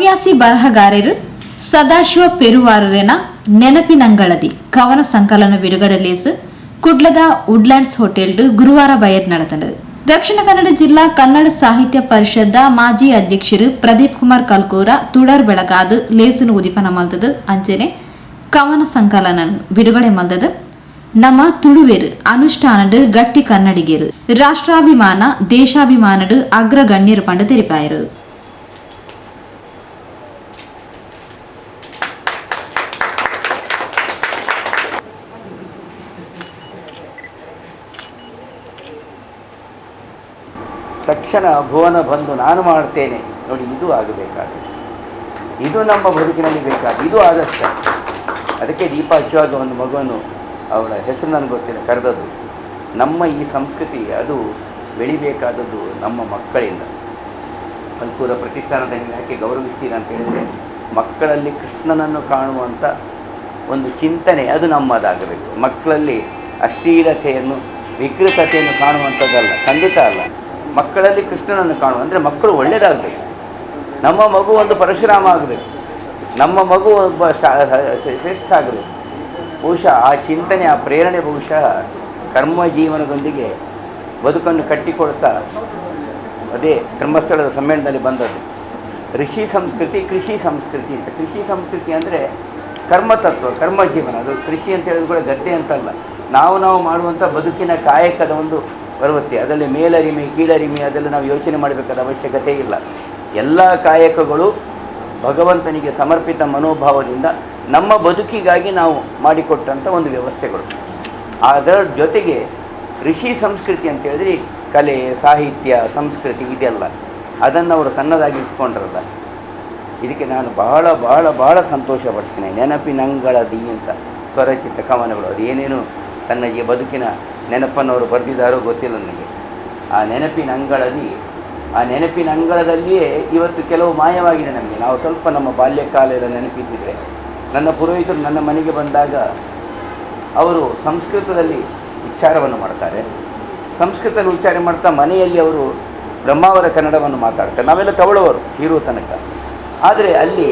ಹವ್ಯಾಸಿ ಬರಹಗಾರರು ಸದಾಶಿವ ಪೆರುವಾರನ ನೆನಪಿನಂಗಳದಿ ಕವನ ಸಂಕಲನ ಬಿಡುಗಡೆ ಲೇಸು ಕುಡ್ಲದ ವುಡ್ಲ್ಯಾಂಡ್ಸ್ ಹೋಟೆಲ್ ಗುರುವಾರ ಬಯರ್ ನಡೆದದು. ದಕ್ಷಿಣ ಕನ್ನಡ ಜಿಲ್ಲಾ ಕನ್ನಡ ಸಾಹಿತ್ಯ ಪರಿಷತ್ ಮಾಜಿ ಅಧ್ಯಕ್ಷರು ಪ್ರದೀಪ್ ಕುಮಾರ್ ಕಲ್ಕೂರ ತುಳರ್ ಬೆಳಗಾದು ಲೇಸನು ಉದಿಪನ ಮಲ್ದದು ಅಂಚನೆ ಕವನ ಸಂಕಲನ ಬಿಡುಗಡೆ ಮಲ್ದದು. ನಮ್ಮ ತುಳುವೇರು ಅನುಷ್ಠಾನಡು ಗಟ್ಟಿ ಕನ್ನಡಿಗರು ರಾಷ್ಟ್ರಾಭಿಮಾನ ದೇಶಾಭಿಮಾನಡು ಅಗ್ರಗಣ್ಯರು ಪಂಡ ತೆರಿಪಾಯರು. ತಕ್ಷಣ ಭುವನ ಬಂದು ನಾನು ಮಾಡ್ತೇನೆ ನೋಡಿ, ಇದು ಆಗಬೇಕಾಗಿದೆ, ಇದು ನಮ್ಮ ಬದುಕಿನಲ್ಲಿ ಬೇಕಾದ, ಇದು ಆದಷ್ಟ. ಅದಕ್ಕೆ ದೀಪ ಹಚ್ಚುವಾಗ ಒಂದು ಮಗುವನ್ನು ಅವಳ ಹೆಸರು ನನಗೆ ಗೊತ್ತಿಲ್ಲ ಕರೆದದ್ದು. ನಮ್ಮ ಈ ಸಂಸ್ಕೃತಿ ಅದು ಬೆಳಿಬೇಕಾದದ್ದು ನಮ್ಮ ಮಕ್ಕಳಿಂದ. ಕಲ್ಕೂರ ಪ್ರತಿಷ್ಠಾನದ ಯಾಕೆ ಗೌರವಿಸ್ತೀರ ಅಂತ ಹೇಳಿದರೆ, ಮಕ್ಕಳಲ್ಲಿ ಕೃಷ್ಣನನ್ನು ಕಾಣುವಂಥ ಒಂದು ಚಿಂತನೆ ಅದು ನಮ್ಮದಾಗಬೇಕು. ಮಕ್ಕಳಲ್ಲಿ ಅಶ್ಲೀಲತೆಯನ್ನು ವಿಕೃತತೆಯನ್ನು ಕಾಣುವಂಥದ್ದಲ್ಲ, ಖಂಡಿತ ಅಲ್ಲ. ಮಕ್ಕಳಲ್ಲಿ ಕೃಷ್ಣನನ್ನು ಕಾಣುವ ಅಂದರೆ ಮಕ್ಕಳು ಒಳ್ಳೆಯದಾಗಬೇಕು. ನಮ್ಮ ಮಗು ಒಂದು ಪರಶುರಾಮ ಆಗಬೇಕು, ನಮ್ಮ ಮಗು ಒಬ್ಬ ಶ್ರೇಷ್ಠ ಆಗಬೇಕು. ಬಹುಶಃ ಆ ಚಿಂತನೆ, ಆ ಪ್ರೇರಣೆ ಬಹುಶಃ ಕರ್ಮ ಜೀವನದೊಂದಿಗೆ ಬದುಕನ್ನು ಕಟ್ಟಿಕೊಳ್ತಾ ಅದೇ ಧರ್ಮಸ್ಥಳದ ಸಮ್ಮೇಳನದಲ್ಲಿ ಬಂದದ್ದು. ಋಷಿ ಸಂಸ್ಕೃತಿ, ಕೃಷಿ ಸಂಸ್ಕೃತಿ ಅಂತ. ಕೃಷಿ ಸಂಸ್ಕೃತಿ ಅಂದರೆ ಕರ್ಮತತ್ವ, ಕರ್ಮ ಜೀವನ. ಅದು ಕೃಷಿ ಅಂತ ಹೇಳಿದ್ರು ಕೂಡ ಗದ್ದೆ ಅಂತಲ್ಲ, ನಾವು ಮಾಡುವಂಥ ಬದುಕಿನ ಕಾಯಕದ ಒಂದು ಪ್ರವೃತ್ತಿ. ಅದರಲ್ಲಿ ಮೇಲರಿಮೆ ಕೀಳರಿಮೆ ಅದೆಲ್ಲ ನಾವು ಯೋಚನೆ ಮಾಡಬೇಕಾದ ಅವಶ್ಯಕತೆ ಇಲ್ಲ. ಎಲ್ಲ ಕಾಯಕಗಳು ಭಗವಂತನಿಗೆ ಸಮರ್ಪಿತ ಮನೋಭಾವದಿಂದ ನಮ್ಮ ಬದುಕಿಗಾಗಿ ನಾವು ಮಾಡಿಕೊಟ್ಟಂಥ ಒಂದು ವ್ಯವಸ್ಥೆಗಳು. ಅದರ ಜೊತೆಗೆ ಋಷಿ ಸಂಸ್ಕೃತಿ ಅಂತ ಹೇಳಿದ್ರೆ ಕಲೆ, ಸಾಹಿತ್ಯ, ಸಂಸ್ಕೃತಿ ಇದೆಲ್ಲ ಅದನ್ನು ಅವರು ತನ್ನದಾಗಿರಿಸ್ಕೊಂಡ್ರಲ್ಲ. ಇದಕ್ಕೆ ನಾನು ಬಹಳ ಬಹಳ ಬಹಳ ಸಂತೋಷ ಪಡ್ತೀನಿ. ನೆನಪಿನಂಗಳದಿ ಅಂತ ಸ್ವರಚಿತ ಕವನಗಳು, ಅದು ಏನೇನು ತನ್ನ ಬದುಕಿನ ನೆನಪನ್ನು ಅವರು ಬರೆದಿದ್ದಾರೋ ಗೊತ್ತಿಲ್ಲ ನನಗೆ. ಆ ನೆನಪಿನಂಗಳದಿ, ಆ ನೆನಪಿನಂಗಳದಲ್ಲಿಯೇ ಇವತ್ತು ಕೆಲವು ಮಾಯವಾಗಿದೆ ನಮಗೆ. ನಾವು ಸ್ವಲ್ಪ ನಮ್ಮ ಬಾಲ್ಯಕಾಲ ಎಲ್ಲ ನೆನಪಿಸಿದರೆ, ನನ್ನ ಪುರೋಹಿತರು ನನ್ನ ಮನೆಗೆ ಬಂದಾಗ ಅವರು ಸಂಸ್ಕೃತದಲ್ಲಿ ಉಚ್ಚಾರವನ್ನು ಮಾಡ್ತಾರೆ. ಸಂಸ್ಕೃತದಲ್ಲಿ ಉಚ್ಚಾರ ಮಾಡ್ತಾ ಮನೆಯಲ್ಲಿ ಅವರು ಬ್ರಹ್ಮಾವರ ಕನ್ನಡವನ್ನು ಮಾತಾಡ್ತಾರೆ. ನಾವೆಲ್ಲ ತಗೊಳ್ಳೋವರು ಇರುವ ತನಕ. ಆದರೆ ಅಲ್ಲಿ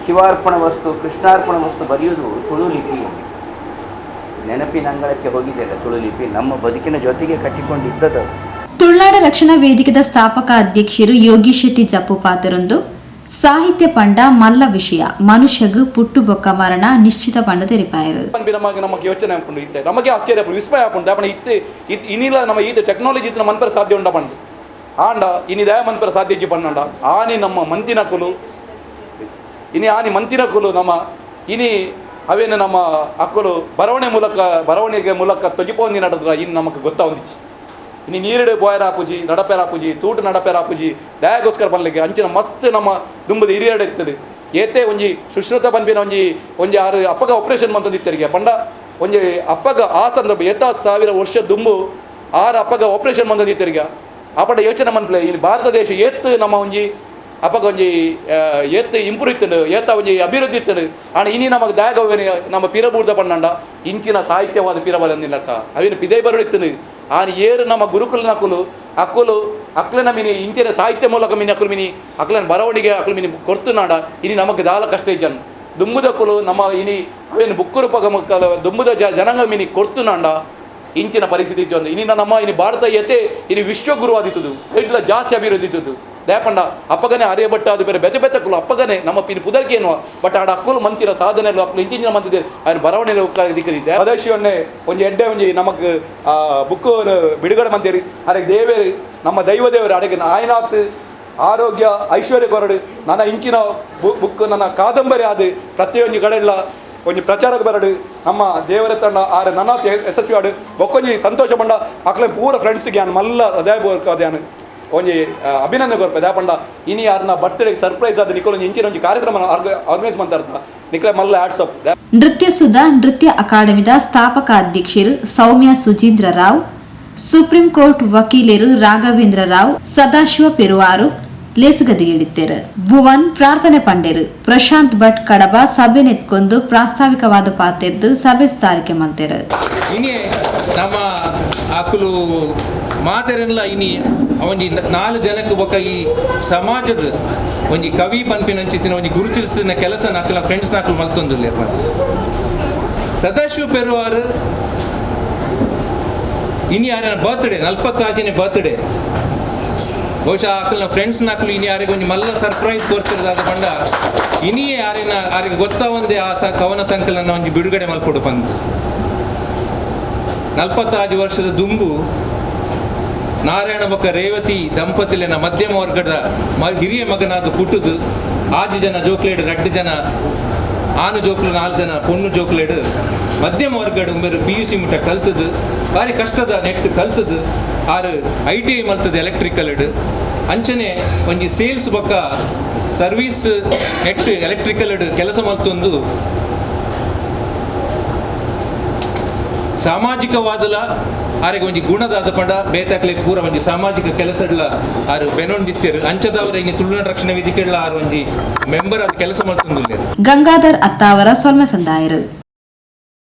ಶಿವಾರ್ಪಣ ವಸ್ತು, ಕೃಷ್ಣಾರ್ಪಣ ವಸ್ತು ಬರೆಯುವುದು ತುಳು ಲಿಪಿಯಲ್ಲಿ. ನೆನಪಿನಂಗಳಕ್ಕೆ ಹೋಗಿದೆಯಲ್ಲ ತುಳು ಲಿಪಿ, ನಮ್ಮ ಬದುಕಿನ ಜೊತೆಗೆ ಕಟ್ಟಿಕೊಂಡಿದ್ದದು. ತುಳುನಾಡ ರಕ್ಷಣಾ ವೇದಿಕೆದ ಸ್ಥಾಪಕ ಅಧ್ಯಕ್ಷರು ಯೋಗಿ ಶೆಟ್ಟಿ ಜಪ್ಪು ಪಾತ್ರರೊಂದು ಸಾಹಿತ್ಯ ಪಂಡ ಮಲ್ಲ ವಿಷಯ ಮನುಷ್ಯಗೂ ಪುಟ್ಟು ಬೊಕ್ಕ ಮರಣ ನಿಶ್ಚಿತ ಪಂಡ ತೆರಿಪಾಯರು. ನಮಗೆ ಯೋಚನೆ ಹಾಕೊಂಡು ಇತ್ತೆ, ನಮಗೆ ಆಶ್ಚರ್ಯ ವಿಸ್ಮಯ ಹಾಕೊಂಡು ಅಪ್ಪಣ ಇತ್ತು ಇನ್ನಿಲ್ಲ ನಮ್ಮ ಇದು ಟೆಕ್ನಾಲಜಿ ಇತ್ತು ಮನ್ಪರ ಸಾಧ್ಯ ಉಂಡ ಪಂಡು ಆಂಡ ಇನಿ ದಯ ಮನ್ಪರ ಸಾಧ್ಯ ಇಜ್ಜಿ ಪನ್ನಂಡ ಆನಿ ನಮ್ಮ ಮಂತಿನ ಕುಲು ಇನಿ ಆನಿ ಮಂತಿನ ಕುಲು ನಮ್ಮ ಇನಿ ಅವೇನು ನಮ್ಮ ಅಕ್ಕಲು ಬರವಣಿಗೆ ಮೂಲಕ ತೊಜಿಪೋಂದಿ ನಡೆದ್ರ ಇನ್ನು ನಮಗೆ ಗೊತ್ತಾವಂದಿಚ್ಚಿ. ಇನ್ನು ನೀರಿಡು ಪೋಯರ ಹಾಪುಜಿ ನಡಪೇರ ಹಾಪುಜಿ ತೂಟು ನಡಪೇರ ಹಾಪುಜಿ ದಯಾಗೋಸ್ಕರ ಬರಲಿಕ್ಕೆ ಅಂಚಿನ ಮಸ್ತ್ ನಮ್ಮ ದುಂಬದ ಹಿರಿಯಡೆ ಇರ್ತದೆ. ಏತೆ ಒಂಜಿ ಸುಶ್ರುತ ಬಂದ್ಬಿನ ಒಂಜಿ 6 ಅಪ್ಪಗ ಆಪರೇಷನ್ ಮಂತಂದಿತ್ತರಿಗೆ ಪಂಡ ಒಂಜಿ ಅಪ್ಪಗ ಆ ಸಂದರ್ಭ 70,000 ವರ್ಷ ದುಂಬು 6 ಅಪ್ಪಗ ಆಪರೇಷನ್ ಮಂತಂದಿತ್ತರಿಗೆ ಆ ಪಂಡ ಯೋಚನೆ ಮನ್ಪ್ಲೆ ಇಲ್ಲಿ ಭಾರತ ದೇಶ ಏತ್ ನಮ್ಮ ಒಂಜಿ ಅಪ್ಪಗ ಒಂಜಿ ಏತ್ ಇಂಪ್ರೂವ್ ಇತ್ತನು ಏತ ಒಂಜಿ ಅಭಿವೃದ್ಧಿ ಇತ್ತನು ಆಣ ಇನಿ ನಮಗೆ ದಯಾಗವೇನು ನಮ್ಮ ಪಿರಬೂರ್ದ ಪಣ್ಣಂಡ ಇಂಚಿನ ಸಾಹಿತ್ಯವಾದ ಪಿರಬರಂದಿಲ್ಲಕ್ಕ ಅವೇನು ಪಿದೇ ಬರಡು ಇತ್ತನು ಆನ ಏರು ನಮ್ಮ ಗುರುಕುಲನ ಅಕ್ಕಲು ಅಕ್ಲನ ಮಿನಿ ಇಂಚಿನ ಸಾಹಿತ್ಯ ಮೂಲಕ ಮಿನಿ ಅಕ್ಕಲು ಮಿನಿ ಅಕ್ಲನ ಬರವಣಿಗೆ ಅಕ್ಕಲು ಮಿನಿ ಕೊರ್ತುನಾಡ ಇನಿ ನಮಗೆ ದಾಲ ಕಷ್ಟ ಜನ ದುಂಬುದ ಕುಲು ನಮ್ಮ ಇನಿ ಅವೇನು ಬುಕ್ಕರು ಪಗ ದುಂಬುದ ಜನಾಂಗ ಮಿನಿ ಕೊರ್ತುನಾಂಡ ಇಂಚಿನ ಪರಿಸ್ಥಿತಿ ಇತ್ತು. ಇನಿ ನಮ್ಮ ಇನಿ ಭಾರತ ಎತ್ತೆ ಇನಿ ವಿಶ್ವಗುರು ಆದಿತ್ತದು ಇಟ್ಲ ಜಾಸ್ತಿ ಅಭಿವೃದ್ಧಿ ಇತ್ತು ದಯಪಂಡ ಅಪ್ಪಗನೆ ಅರಿಯಬಟ್ಟ ಅದು ಬೇರೆ ಬೆತೆ ಬೆತ್ತಕ್ಕಲು ಅಪ್ಪಗನೆ ನಮ್ಮ ಪಿನ್ ಪುದರ್ಕೆ ಏನು ಬಟ್ ಆಡ ಅಕ್ಕಲು ಮಂತಿರ ಸಾಧನೆ ಅಕ್ಕಲು ಇಂಚಿನ ಮಂತಿದೆ ఆయన ಬರವಣಿಗೆ ದಿಕ್ಕದಿದ್ದೆ ಅದಶಿವನ್ನೇ ಒಂಜಿ ಎಡ್ಡೆ ಒಂಜಿ ನಮಗೆ ಬುಕ್ ಬಿಡುಗಡೆ ಮಂತೇರಿ ಅದಕ್ಕೆ ದೇವೇರು ನಮ್ಮ ದೈವ ದೇವರು ಅಡಗೆ ಆಯ್ನಾತ್ ಆರೋಗ್ಯ ಐಶ್ವರ್ಯ ಕೊರಡು ನನ್ನ ಇಂಚಿನ ಬುಕ್ ನನ್ನ ಕಾದಂಬರಿ ಅದು ಪ್ರತಿಯೊಂದು ಕಡೆಲ್ಲ ಒಂಜಿ ಪ್ರಚಾರಕ್ಕೆ ಬರಡು ನಮ್ಮ ದೇವರ ತಂಡ ಆರೆ ನನ್ನ ಯಶಸ್ವಿ ಆಡು ಬೊಕ್ಕೊಂಜಿ ಸಂತೋಷ ಪಂಡ ಅಕ್ಲೆ ಪೂರ ಫ್ರೆಂಡ್ಸ್ಗೆ ನಾನು ಮಲ್ಲ ಹೃದಯ ಬೋರ್ಕಾದ್ಯಾನು ಒಂಜಿ ಅಭಿನಂದನೆ ಕೊರ್ಪೆ ದಾಪಂಡ ಇನಿ ಯಾರನ್ನ ಬರ್ತ್ಡೇಗೆ ಸರ್ಪ್ರೈಸ್ ಆದ ನಿಖಲ್ ಇಂಚಿನ ಒಂಜಿ ಕಾರ್ಯಕ್ರಮ ಆರ್ಗನೈಸ್ ಮಾಡ್ತಾ ನಿಖಲೆ ಮಲ್ಲ ಆಡ್ಸಪ್. ನೃತ್ಯ ಸುಧಾ ನೃತ್ಯ ಅಕಾಡೆಮಿದ ಸ್ಥಾಪಕ ಅಧ್ಯಕ್ಷರು ಸೌಮ್ಯ ಸುಜೀಂದ್ರ ರಾವ್, ಸುಪ್ರೀಂ ಕೋರ್ಟ್ ವಕೀಲರು ರಾಘವೇಂದ್ರ ರಾವ್, ಸದಾಶಿವ ಪೆರುವಾರು ಲೇಸಗದಿಗಿಳಿತ್ತೇರು. ಭುವನ್ ಪ್ರಾರ್ಥನೆ ಪಂಡೇರು. ಪ್ರಶಾಂತ್ ಭಟ್ ಕಡಬ ಸಭೆ ನೆತ್ಕೊಂಡು ಪ್ರಾಸ್ತಾವಿಕವಾದ ಪಾತೆರ್ದು ಸಭೆ ಸುಧಾರಿಕೆ ಮಂತೇರು. ಇನಿ ನಮ್ಮ ಅಕ್ಕಲು ಮಾತೆರೆಲ್ಲ ಇನಿ ಅವೊಂಜಿ 4 ಜನಕ್ಕೆ ಬೊಕ್ಕ ಈ ಸಮಾಜದ ಒಂಜಿ ಕವಿ ಪನ್ಪಿನಂಚಿತ್ತಿನ ಒಂಜಿ ಗುರುತಿಸಿನ ಕೆಲಸ ನಾಕಲ ಫ್ರೆಂಡ್ಸ್ ನಾಕಲು ಮಲ್ತೊಂದುಲ್ಲೆ ಸದಾಶಿವ ಪೆರುವಾರ್ ಇನಿ ಯಾರ ಬರ್ತ್ಡೇ 46ನೇ ಬರ್ತ್ಡೇ ಬಹುಶಃ ಆಕಲ್ನ ಫ್ರೆಂಡ್ಸ್ ನಾಕಲು ಇನಿ ಯಾರಿಗೆ ಒಂಜಿ ಮಲ್ಲ ಸರ್ಪ್ರೈಸ್ ತೋರ್ತಿರೋದಾದ ಪಂಡ ಇನಿಯೇ ಯಾರಿಗೆ ಗೊತ್ತಾವಂದೆ ಆ ಕವನ ಸಂಕಲನ ಒಂಜಿ ಬಿಡುಗಡೆ ಮಲ್ಪೊಡು ಬಂದು 46 ವರ್ಷದ ದುಂಬು ನಾರಾಯಣ ಬೊಕ್ಕ ರೇವತಿ ದಂಪತಿಲಿನ ಮಧ್ಯಮ ವರ್ಗದ ಹಿರಿಯ ಮಗನಾದ ಪುಟ್ಟುದು 6 ಜನ ಜೋಕ್ಲೇಡ್ 2 ಜನ ಆನು ಜೋಕ್ಲು 4 ಜನ ಪೊಣ್ಣು ಜೋಕ್ಲೇಡ್ ಮಧ್ಯಮ ವರ್ಗಡ್ ಉಂಬೆರು PUC ಮುಟ್ಟ ಕಲ್ತದು ಭಾರಿ ಕಷ್ಟದ ನೆಟ್ ಕಲ್ತದು ಆರು ITI ಮಲ್ತದು ಎಲೆಕ್ಟ್ರಿಕಲ್ ಅಂಚನೆ ಒಂಜಿ ಸೇಲ್ಸ್ ಬೊಕ್ಕ ಸರ್ವೀಸ್ ನೆಟ್ ಎಲೆಕ್ಟ್ರಿಕಲ್ ಕೆಲಸ ಮಲ್ತೊಂದು ಸಾಮಾಜಿಕವಾದಲ ಆರಿಗೆ ಒಂಜಿ ಗುಣದಾದ ಪಂಡ ಬೇತಾಕ್ಲಿಕ್ಕೆ ಪೂರ ಒಂಜಿ ಸಾಮಾಜಿಕ ಕೆಲಸಡ್ಲ ಆರು ಬೆನೊಂದಿತ್ತೇರು ಅಂಚದವರ ಇನ್ನು ತುಳುನಾಡ ರಕ್ಷಣಾ ವೇದಿಕೆಡ್ಲ ಆರು ಒಂಜಿ ಮೆಂಬರ್ ಅದು ಕೆಲಸ ಮಲ್ತೊಂದುಲ್ಲೇರು. ಗಂಗಾಧರ್ ಅತ್ತಾವರ ಸೊಲ್ಮೆ ಸಂದಾಯರು.